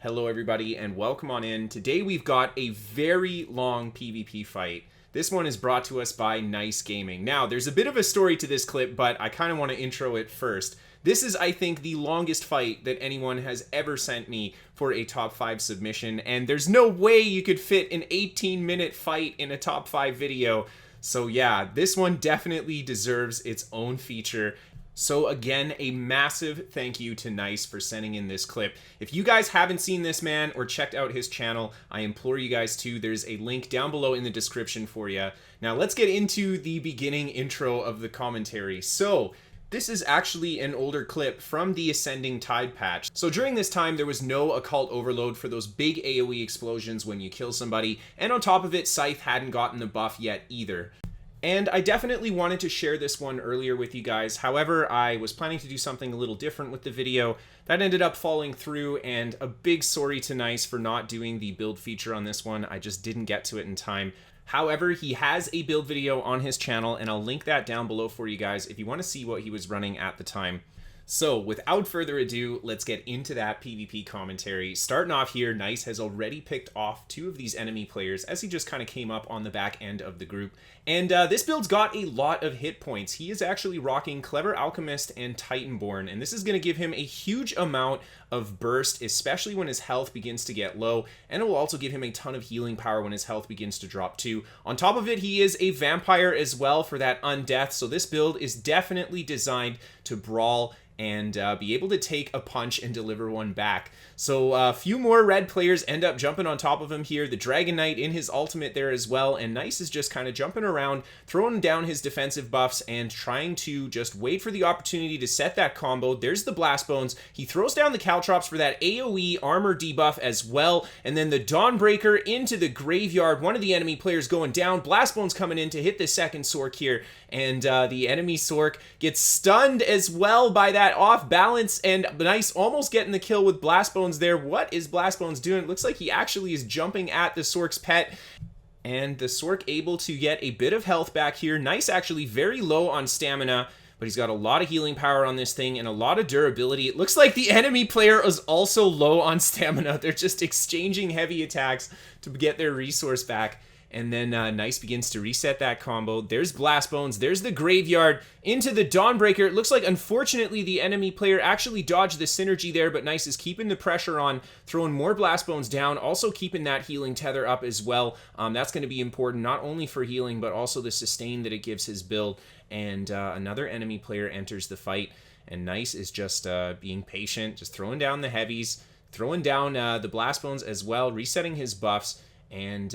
Hello everybody and welcome on in. Today we've got a very long PvP fight. This one is brought to us by Nyce Gaming. Now there's a bit of a story to this clip, but I kind of want to intro it first. This is, I think, the longest fight that anyone has ever sent me for a top 5 submission, and there's no way you could fit an 18-minute fight in a top 5 video. So yeah, this one definitely deserves its own feature. So again, a massive thank you to Nyce for sending in this clip. If you guys haven't seen this man or checked out his channel, I implore you guys to. There's a link down below in the description for you. Now let's get into the beginning intro of the commentary. So this is actually an older clip from the Ascending Tide patch. So during this time, there was no occult overload for those big AoE explosions when you kill somebody, and on top of it, Scythe hadn't gotten the buff yet either. And I definitely wanted to share this one earlier with you guys. However, I was planning to do something a little different with the video. That ended up falling through, and a big sorry to Nyce for not doing the build feature on this one. I just didn't get to it in time. However, he has a build video on his channel, and I'll link that down below for you guys if you want to see what he was running at the time. So, without further ado, let's get into that PvP commentary. Starting off here, Nyce has already picked off 2 of these enemy players as he just kind of came up on the back end of the group. And this build's got a lot of hit points. He is actually rocking Clever Alchemist and Titanborn, and this is going to give him a huge amount of burst, especially when his health begins to get low, and it will also give him a ton of healing power when his health begins to drop too. On top of it, he is a vampire as well for that undeath, so this build is definitely designed to brawl and be able to take a punch and deliver one back. So a few more red players end up jumping on top of him here. The Dragon Knight in his ultimate there as well, and Nyce is just kind of jumping around, throwing down his defensive buffs and trying to just wait for the opportunity to set that combo. There's the Blast Bones. He throws down the Caltrops for that AoE armor debuff as well, and then the Dawnbreaker into the graveyard. One of the enemy players going down. Blast Bones coming in to hit the second Sork here, and the enemy Sork gets stunned as well by that off balance, and Nyce almost getting the kill with Blast Bones there. What is Blast Bones doing? It looks like he actually is jumping at the Sork's pet, and the Sork able to get a bit of health back here. Nyce actually very low on stamina, but he's got a lot of healing power on this thing and a lot of durability. It looks like the enemy player is also low on stamina. They're just exchanging heavy attacks to get their resource back. And then Nyce begins to reset that combo. There's Blast Bones. There's the Graveyard into the Dawnbreaker. It looks like, unfortunately, the enemy player actually dodged the synergy there, but Nyce is keeping the pressure on, throwing more Blast Bones down, also keeping that healing tether up as well. That's going to be important, not only for healing, but also the sustain that it gives his build. And another enemy player enters the fight, and Nyce is just being patient, just throwing down the heavies, throwing down the Blast Bones as well, resetting his buffs, and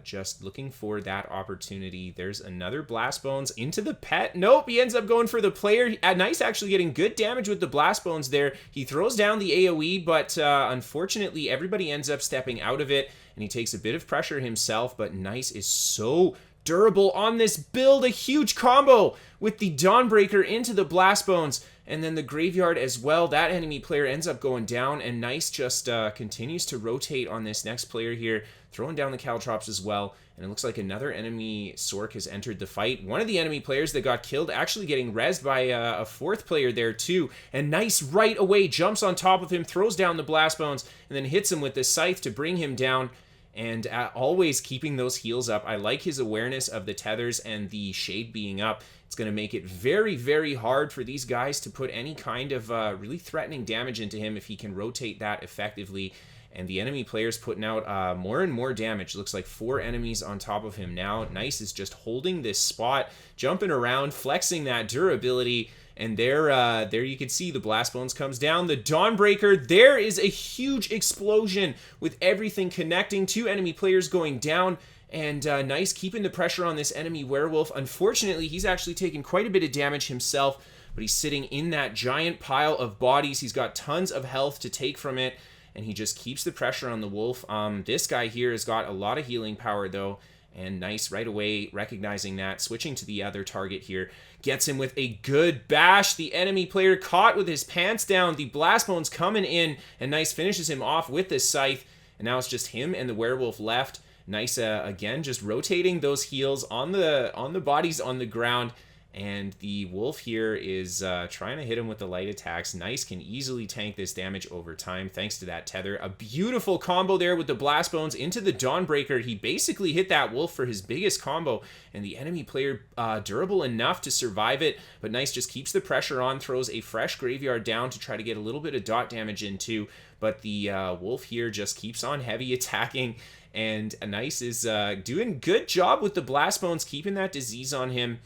just looking for that opportunity. There's another Blast Bones into the pet. Nope, he ends up going for the player. Nyce actually getting good damage with the Blast Bones there. He throws down the AoE, but unfortunately everybody ends up stepping out of it, and he takes a bit of pressure himself, but Nyce is so durable on this build. A huge combo with the Dawnbreaker into the Blast Bones, and then the Graveyard as well. That enemy player ends up going down, and Nyce just continues to rotate on this next player here, throwing down the Caltrops as well. And it looks like another enemy Sork has entered the fight. One of the enemy players that got killed actually getting rezzed by a 4th player there too. And Nyce right away jumps on top of him, throws down the Blast Bones, and then hits him with the Scythe to bring him down. And always keeping those heals up. I like his awareness of the tethers and the shade being up. It's going to make it very, very hard for these guys to put any kind of really threatening damage into him if he can rotate that effectively. And the enemy player's putting out more and more damage. Looks like 4 enemies on top of him now. Nyce is just holding this spot, jumping around, flexing that durability. And there you can see the Blast Bones comes down. The Dawnbreaker, there is a huge explosion with everything connecting. 2 enemy players going down. And Nyce keeping the pressure on this enemy werewolf. Unfortunately, he's actually taken quite a bit of damage himself, but he's sitting in that giant pile of bodies. He's got tons of health to take from it, and he just keeps the pressure on the wolf. This guy here has got a lot of healing power, though, and Nyce right away recognizing that, switching to the other target here, gets him with a good bash. The enemy player caught with his pants down. The Blast Bones coming in, and Nyce finishes him off with this Scythe, and now it's just him and the werewolf left. Nyce again just rotating those heals on the bodies on the ground, And the wolf here is trying to hit him with the light attacks. Nyce can easily tank this damage over time thanks to that tether. A beautiful combo there with the blast bones into the Dawnbreaker. He basically hit that wolf for his biggest combo, and the enemy player durable enough to survive it. But Nyce just keeps the pressure on, throws a fresh graveyard down to try to get a little bit of dot damage in too. But the wolf here just keeps on heavy attacking, and Nyce is doing a good job with the blast bones, keeping that disease on him.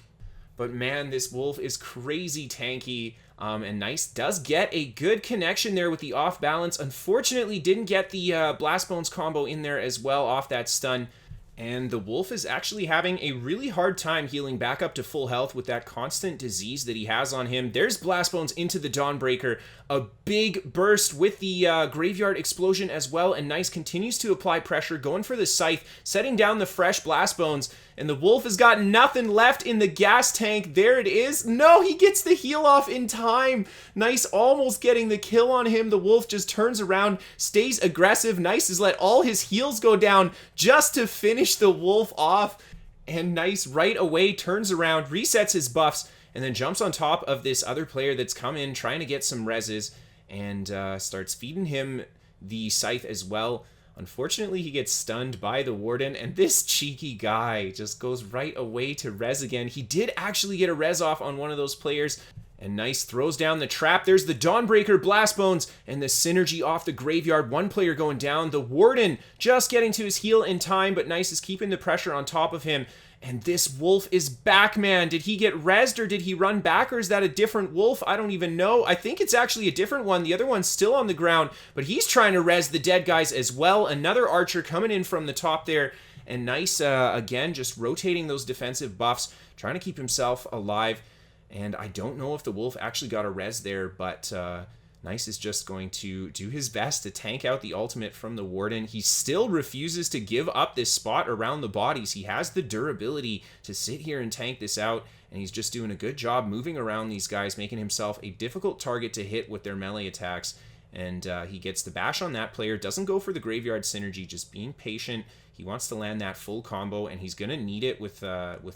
But man, this wolf is crazy tanky, and Nyce does get a good connection there with the off balance. Unfortunately, didn't get the blast bones combo in there as well off that stun. And the wolf is actually having a really hard time healing back up to full health with that constant disease that he has on him. There's blast bones into the Dawnbreaker. A big burst with the graveyard explosion as well. And Nyce continues to apply pressure, going for the scythe, setting down the fresh blast bones. And the wolf has got nothing left in the gas tank. There it is. No, he gets the heal off in time. Nyce almost getting the kill on him. The wolf just turns around, stays aggressive. Nyce has let all his heals go down just to finish the wolf off. And Nyce right away turns around, resets his buffs, and then jumps on top of this other player that's come in trying to get some reses, and starts feeding him the scythe as well. Unfortunately, he gets stunned by the warden, and this cheeky guy just goes right away to res again. He did actually get a res off on one of those players, and Nyce throws down the trap. There's the Dawnbreaker blast bones and the synergy off the graveyard. One player going down. The warden just getting to his heal in time, but Nyce is keeping the pressure on top of him. And this wolf is back, man. Did he get rezzed, or did he run back, or is that a different wolf? I don't even know. I think it's actually a different one. The other one's still on the ground, but he's trying to res the dead guys as well. Another archer coming in from the top there. And Nyce, again, just rotating those defensive buffs, trying to keep himself alive. And I don't know if the wolf actually got a res there, but Nyce is just going to do his best to tank out the ultimate from the warden. He still refuses to give up this spot around the bodies. He has the durability to sit here and tank this out, and he's just doing a good job moving around these guys, making himself a difficult target to hit with their melee attacks. And he gets the bash on that player, doesn't go for the graveyard synergy, just being patient. He wants to land that full combo, and he's going to need it with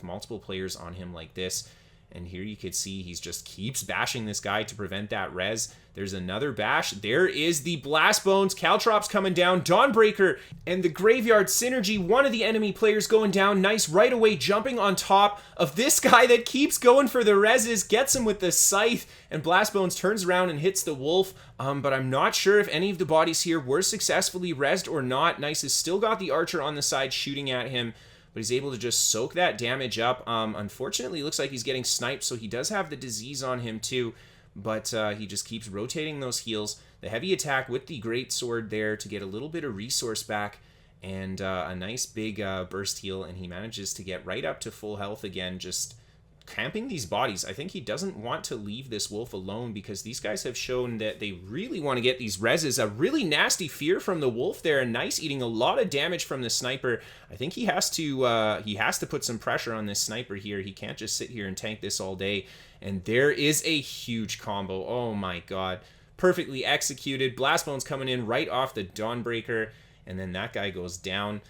multiple players on him like this. And here you could see he's just keeps bashing this guy to prevent that res. There's another bash. There is the blast bones. Caltrops coming down. Dawnbreaker and the graveyard synergy. One of the enemy players going down. Nyce right away jumping on top of this guy that keeps going for the reses. Gets him with the scythe. And blast bones turns around and hits the wolf. But I'm not sure if any of the bodies here were successfully resed or not. Nyce has still got the archer on the side shooting at him, but he's able to just soak that damage up. Unfortunately, it looks like he's getting sniped, so he does have the disease on him too, but he just keeps rotating those heals. The heavy attack with the great sword there to get a little bit of resource back, and a nice big burst heal, and he manages to get right up to full health again, just camping these bodies. I think he doesn't want to leave this wolf alone, because these guys have shown that they really want to get these reses. A really nasty fear from the wolf there, and Nyce eating a lot of damage from the sniper. I think he has to put some pressure on this sniper here. He can't just sit here and tank this all day. And there is a huge combo. Oh my god. Perfectly executed. Blast Bones coming in right off the Dawnbreaker, and then that guy goes down.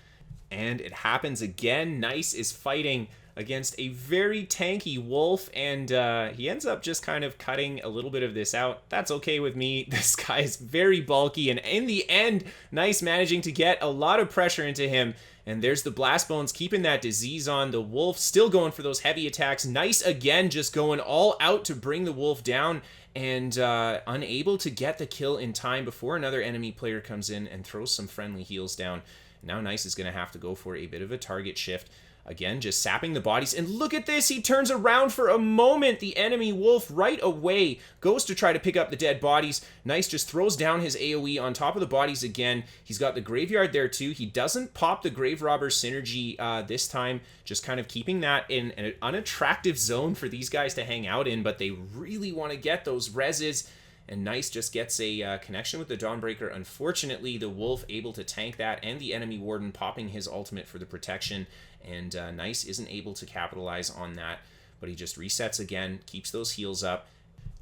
And it happens again. Nyce is fighting against a very tanky wolf, and he ends up just kind of cutting a little bit of this out. That's okay with me. This guy is very bulky, and in the end, Nyce managing to get a lot of pressure into him. And there's the Blast Bones keeping that disease on. The wolf still going for those heavy attacks. Nyce again just going all out to bring the wolf down, and unable to get the kill in time before another enemy player comes in and throws some friendly heals down. Now Nyce is going to have to go for a bit of a target shift. Again, just sapping the bodies. And look at this. He turns around for a moment. The enemy wolf right away goes to try to pick up the dead bodies. Nyce just throws down his AoE on top of the bodies again. He's got the graveyard there too. He doesn't pop the grave robber synergy this time. Just kind of keeping that in an unattractive zone for these guys to hang out in. But they really want to get those reses. And Nyce just gets a connection with the Dawnbreaker. Unfortunately, the wolf able to tank that, and the enemy warden popping his ultimate for the protection. And Nyce isn't able to capitalize on that, but he just resets again, keeps those heals up,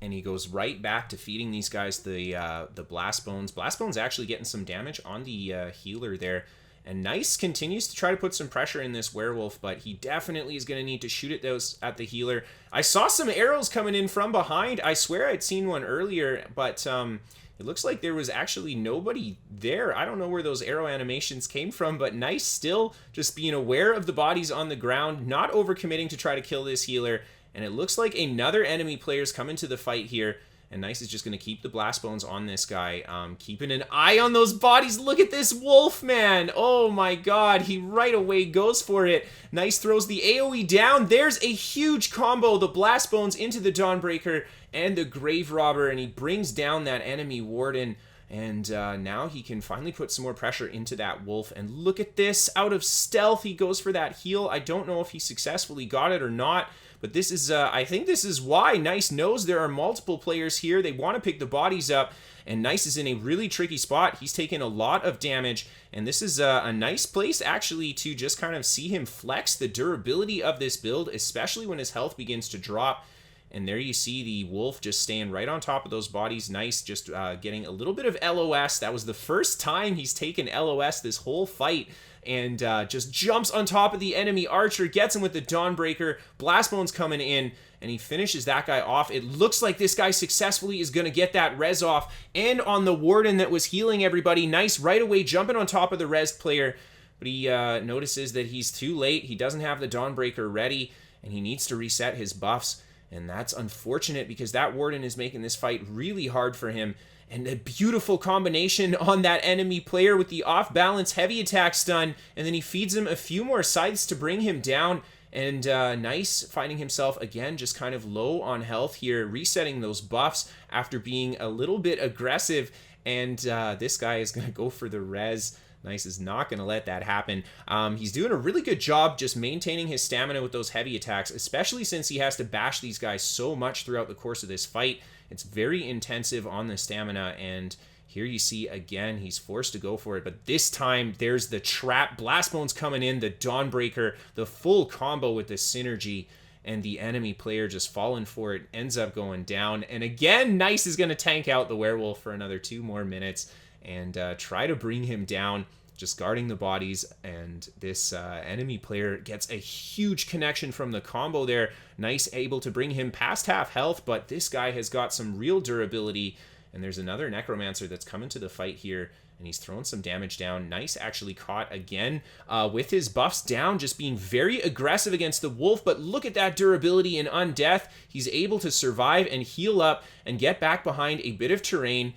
and he goes right back to feeding these guys the Blast Bones. Blast Bones actually getting some damage on the healer there, And Nyce continues to try to put some pressure in this werewolf, but he definitely is going to need to shoot at those at the healer. I saw some arrows coming in from behind. I swear I'd seen one earlier, but it looks like there was actually nobody there. I don't know where those arrow animations came from, but Nyce still just being aware of the bodies on the ground, not overcommitting to try to kill this healer. And it looks like another enemy player's come into the fight here. And Nyce is just going to keep the blast bones on this guy, keeping an eye on those bodies. Look at this wolf, man. Oh my god, he right away goes for it. Nyce throws the AoE down. There's a huge combo. The blast bones into the Dawnbreaker and the grave robber, and he brings down that enemy warden. And now he can finally put some more pressure into that wolf. And look at this. Out of stealth, he goes for that heal. I don't know if he successfully got it or not. But this is, I think this is why Nyce knows there are multiple players here. They want to pick the bodies up. And Nyce is in a really tricky spot. He's taken a lot of damage. And this is a nice place, actually, to just kind of see him flex the durability of this build, especially when his health begins to drop. And there you see the wolf just staying right on top of those bodies. Nyce just getting a little bit of LOS. That was the first time he's taken LOS this whole fight. And just jumps on top of the enemy archer, gets him with the Dawnbreaker. Blastbone's coming in, and he finishes that guy off. It looks like this guy successfully is going to get that res off. And on the warden that was healing everybody, Nyce right away jumping on top of the res player. But he notices that he's too late. He doesn't have the Dawnbreaker ready, and he needs to reset his buffs. And that's unfortunate because that warden is making this fight really hard for him. And a beautiful combination on that enemy player with the off-balance heavy attack stun. And then he feeds him a few more scythes to bring him down. And Nyce finding himself, again, just kind of low on health here, resetting those buffs after being a little bit aggressive. And this guy is going to go for the res. Nyce is not going to let that happen. He's doing a really good job just maintaining his stamina with those heavy attacks, especially since he has to bash these guys so much throughout the course of this fight. It's very intensive on the stamina, and here you see, again, he's forced to go for it, but this time there's the trap. Blastbone's coming in, the Dawnbreaker, the full combo with the synergy, and the enemy player just falling for it, ends up going down. And again, Nyce is going to tank out the werewolf for another 2 more minutes and try to bring him down, just guarding the bodies. And this enemy player gets a huge connection from the combo there. Nyce able to bring him past half health, but this guy has got some real durability. And there's another Necromancer that's coming to the fight here, and he's throwing some damage down. Nyce actually caught again with his buffs down, just being very aggressive against the wolf. But look at that durability in Undeath. He's able to survive and heal up and get back behind a bit of terrain.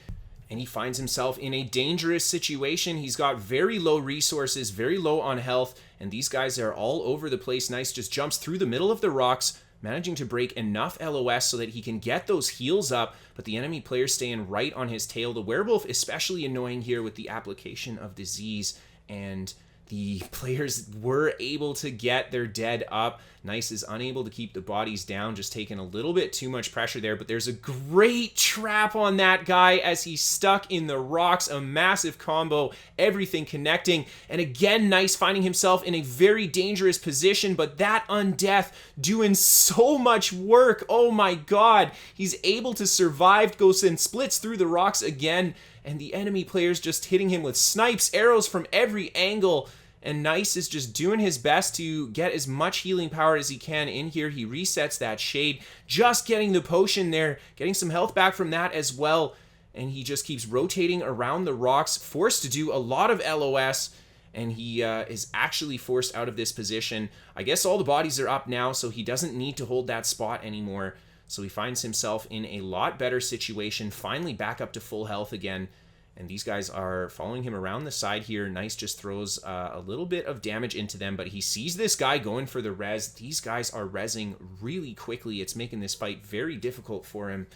And he finds himself in a dangerous situation. He's got very low resources, very low on health, and these guys are all over the place. Nyce just jumps through the middle of the rocks, managing to break enough LOS so that he can get those heals up, but the enemy player's staying right on his tail. The werewolf especially annoying here with the application of disease, and the players were able to get their dead up. Nyce is unable to keep the bodies down, just taking a little bit too much pressure there, but there's a great trap on that guy as he's stuck in the rocks, a massive combo, everything connecting, and again, Nyce finding himself in a very dangerous position, but that Undeath doing so much work. Oh my god, he's able to survive, goes and splits through the rocks again, and the enemy players just hitting him with snipes, arrows from every angle. And Nyce is just doing his best to get as much healing power as he can in here. He resets that shade, just getting the potion there, getting some health back from that as well. And he just keeps rotating around the rocks, forced to do a lot of LOS. And he is actually forced out of this position. I guess all the bodies are up now, so he doesn't need to hold that spot anymore. So he finds himself in a lot better situation, finally back up to full health again. And these guys are following him around the side here. Nyce just throws a little bit of damage into them, but he sees this guy going for the res. These guys are resing really quickly. It's making this fight very difficult for him.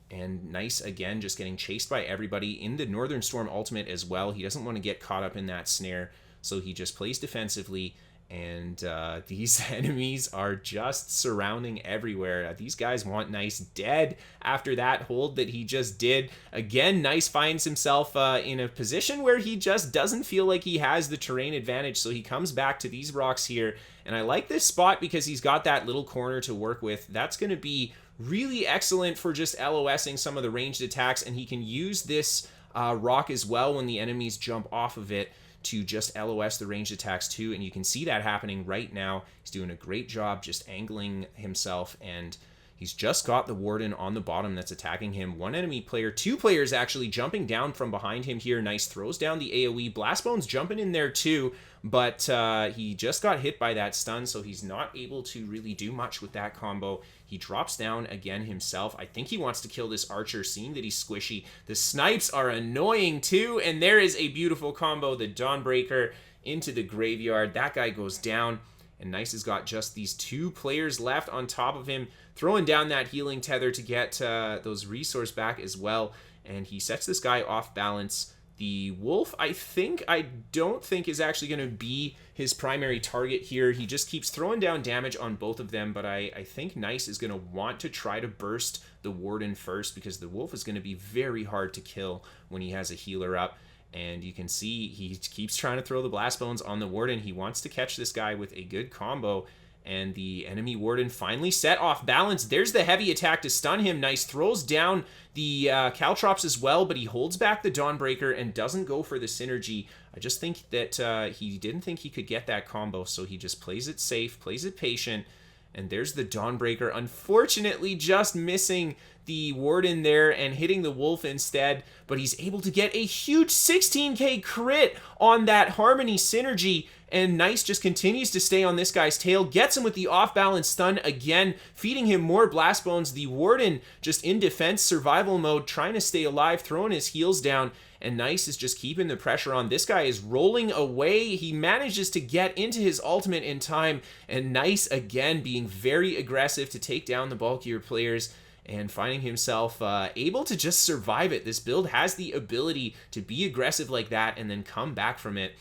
And Nyce, again, just getting chased by everybody in the Northern Storm ultimate as well. He doesn't want to get caught up in that snare, so he just plays defensively. And these enemies are just surrounding everywhere. These guys want Nyce dead after that hold that he just did. Again, Nyce finds himself in a position where he just doesn't feel like he has the terrain advantage, so he comes back to these rocks here. And I like this spot because he's got that little corner to work with. That's going to be really excellent for just LOSing some of the ranged attacks, and he can use this rock as well when the enemies jump off of it to just LOS the ranged attacks too, and you can see that happening right now. He's doing a great job just angling himself, and he's just got the Warden on the bottom that's attacking him. One enemy player, two players actually jumping down from behind him here. Nyce throws down the AoE. Blastbone's jumping in there too, but he just got hit by that stun, so he's not able to really do much with that combo. He drops down again himself. I think he wants to kill this archer, seeing that he's squishy. The snipes are annoying too, and there is a beautiful combo. The Dawnbreaker into the graveyard. That guy goes down, and Nyce has got just these two players left on top of him, throwing down that healing tether to get those resource back as well, and he sets this guy off balance. The wolf, I don't think is actually going to be his primary target here. He just keeps throwing down damage on both of them, but I think Nyce is going to want to try to burst the Warden first, because the wolf is going to be very hard to kill when he has a healer up. And you can see he keeps trying to throw the blast bones on the Warden. He wants to catch this guy with a good combo, and the enemy Warden finally set off balance. There's the heavy attack to stun him. Nyce throws down the Caltrops as well, but he holds back the Dawnbreaker and doesn't go for the synergy. I just think that he didn't think he could get that combo, so he just plays it safe, plays it patient, and there's the Dawnbreaker, unfortunately just missing the Warden there and hitting the wolf instead, but he's able to get a huge 16k crit on that Harmony synergy, and Nyce just continues to stay on this guy's tail, gets him with the off-balance stun again, feeding him more blast bones. The Warden just in defense survival mode, trying to stay alive, throwing his heals down, and Nyce is just keeping the pressure on. This guy is rolling away. He manages to get into his ultimate in time, and Nyce again being very aggressive to take down the bulkier players and finding himself able to just survive it. This build has the ability to be aggressive like that and then come back from it.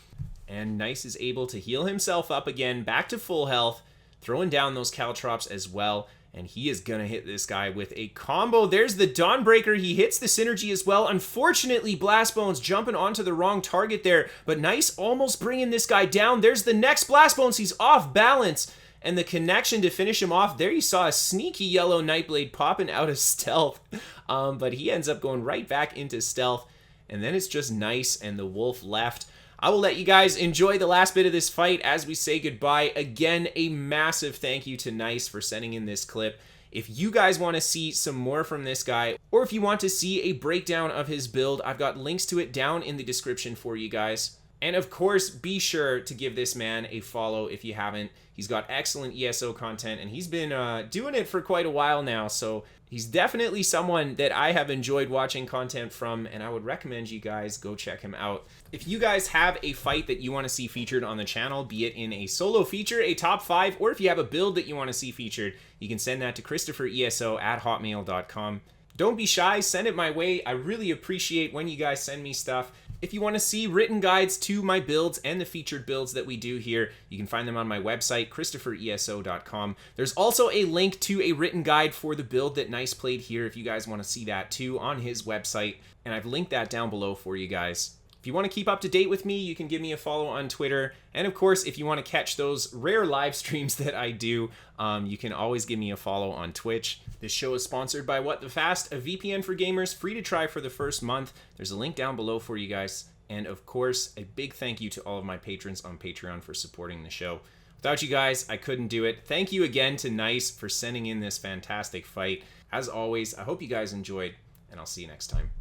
And Nyce is able to heal himself up again, back to full health, throwing down those Caltrops as well. And he is going to hit this guy with a combo. There's the Dawnbreaker. He hits the synergy as well. Unfortunately, Blastbones jumping onto the wrong target there, but Nyce almost bringing this guy down. There's the next Blastbones. He's off balance, and the connection to finish him off. There you saw a sneaky yellow Nightblade popping out of stealth, but he ends up going right back into stealth, and then it's just Nyce and the wolf left. I will let you guys enjoy the last bit of this fight as we say goodbye. Again, a massive thank you to Nyce for sending in this clip. If you guys want to see some more from this guy, or if you want to see a breakdown of his build, I've got links to it down in the description for you guys. And of course, be sure to give this man a follow if you haven't. He's got excellent ESO content, and he's been doing it for quite a while now, so he's definitely someone that I have enjoyed watching content from, and I would recommend you guys go check him out. If you guys have a fight that you want to see featured on the channel, be it in a solo feature, a top 5, or if you have a build that you want to see featured, you can send that to kristofereso@hotmail.com. Don't be shy, send it my way. I really appreciate when you guys send me stuff. If you want to see written guides to my builds and the featured builds that we do here, you can find them on my website, kristofereso.com. There's also a link to a written guide for the build that Nyce played here if you guys want to see that too on his website, and I've linked that down below for you guys. If you want to keep up to date with me, you can give me a follow on Twitter. And of course, if you want to catch those rare live streams that I do, you can always give me a follow on Twitch. This show is sponsored by What the Fast, a VPN for gamers, free to try for the first month. There's a link down below for you guys. And of course, a big thank you to all of my patrons on Patreon for supporting the show. Without you guys, I couldn't do it. Thank you again to Nyce for sending in this fantastic fight. As always, I hope you guys enjoyed, and I'll see you next time.